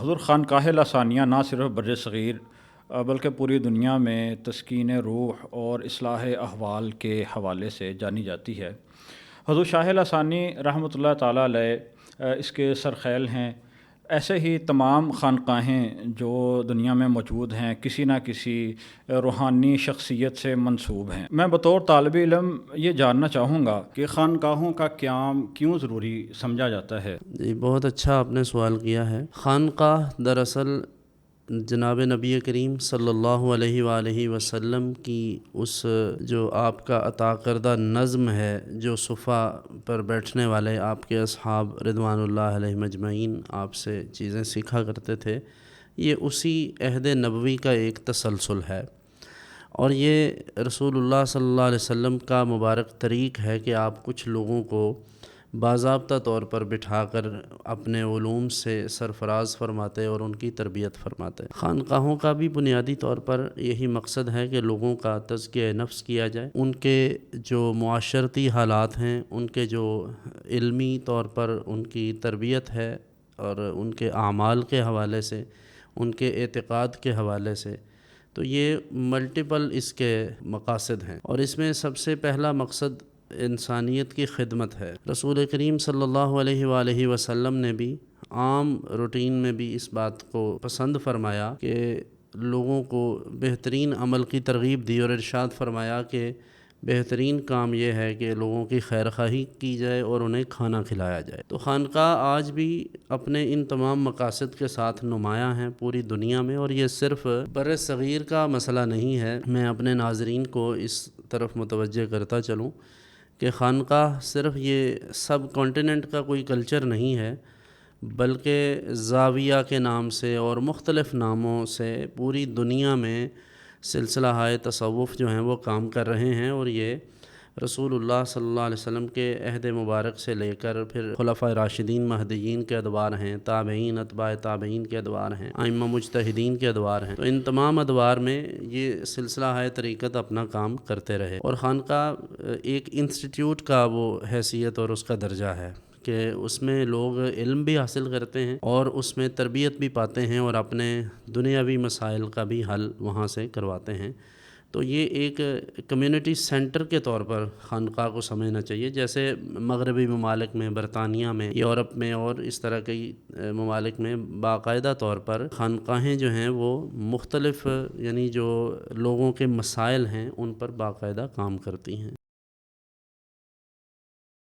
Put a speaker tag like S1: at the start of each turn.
S1: حضور خانقاہ لسانیہ نہ صرف بر صغیر بلکہ پوری دنیا میں تسکین روح اور اصلاح احوال کے حوالے سے جانی جاتی ہے۔ حضور شاہ لسانی رحمۃ اللہ تعالیٰ علیہ اس کے سرخیل ہیں۔ ایسے ہی تمام خانقاہیں جو دنیا میں موجود ہیں کسی نہ کسی روحانی شخصیت سے منسوب ہیں۔ میں بطور طالب علم یہ جاننا چاہوں گا کہ خانقاہوں کا قیام کیوں ضروری سمجھا جاتا ہے؟
S2: جی، بہت اچھا آپ نے سوال کیا ہے۔ خانقاہ دراصل جناب نبی کریم صلی اللہ علیہ وآلہ وسلم کی اس جو آپ کا عطا کردہ نظم ہے، جو صفا پر بیٹھنے والے آپ کے اصحاب رضوان اللہ علیہ مجمعین آپ سے چیزیں سیکھا کرتے تھے، یہ اسی عہد نبوی کا ایک تسلسل ہے، اور یہ رسول اللہ صلی اللہ علیہ وسلم کا مبارک طریق ہے کہ آپ کچھ لوگوں کو باضابطہ طور پر بٹھا کر اپنے علوم سے سرفراز فرماتے اور ان کی تربیت فرماتے۔ خانقاہوں کا بھی بنیادی طور پر یہی مقصد ہے کہ لوگوں کا تزکیہ نفس کیا جائے، ان کے جو معاشرتی حالات ہیں، ان کے جو علمی طور پر ان کی تربیت ہے اور ان کے اعمال کے حوالے سے، ان کے اعتقاد کے حوالے سے، تو یہ ملٹیپل اس کے مقاصد ہیں، اور اس میں سب سے پہلا مقصد انسانیت کی خدمت ہے۔ رسول کریم صلی اللہ علیہ وآلہ وسلم نے بھی عام روٹین میں بھی اس بات کو پسند فرمایا کہ لوگوں کو بہترین عمل کی ترغیب دی، اور ارشاد فرمایا کہ بہترین کام یہ ہے کہ لوگوں کی خیر خواہی کی جائے اور انہیں کھانا کھلایا جائے۔ تو خانقاہ آج بھی اپنے ان تمام مقاصد کے ساتھ نمایاں ہیں پوری دنیا میں، اور یہ صرف بر صغیر کا مسئلہ نہیں ہے۔ میں اپنے ناظرین کو اس طرف متوجہ کرتا چلوں کہ خانقاہ صرف یہ سب کانٹیننٹ کا کوئی کلچر نہیں ہے، بلکہ زاویہ کے نام سے اور مختلف ناموں سے پوری دنیا میں سلسلہ ہائے تصوف جو ہیں وہ کام کر رہے ہیں، اور یہ رسول اللہ صلی اللہ علیہ وسلم کے عہد مبارک سے لے کر پھر خلفائے راشدین مہدیین کے ادوار ہیں، تابعین اتباع تابعین کے ادوار ہیں، ائمہ مجتہدین کے ادوار ہیں، تو ان تمام ادوار میں یہ سلسلہ ہائے طریقت اپنا کام کرتے رہے، اور خانقاہ ایک انسٹیٹیوٹ کا وہ حیثیت اور اس کا درجہ ہے کہ اس میں لوگ علم بھی حاصل کرتے ہیں اور اس میں تربیت بھی پاتے ہیں، اور اپنے دنیاوی مسائل کا بھی حل وہاں سے کرواتے ہیں۔ تو یہ ایک کمیونٹی سینٹر کے طور پر خانقاہ کو سمجھنا چاہیے، جیسے مغربی ممالک میں، برطانیہ میں، یورپ میں اور اس طرح کئی ممالک میں باقاعدہ طور پر خانقاہیں جو ہیں وہ مختلف، یعنی جو لوگوں کے مسائل ہیں ان پر باقاعدہ کام کرتی ہیں۔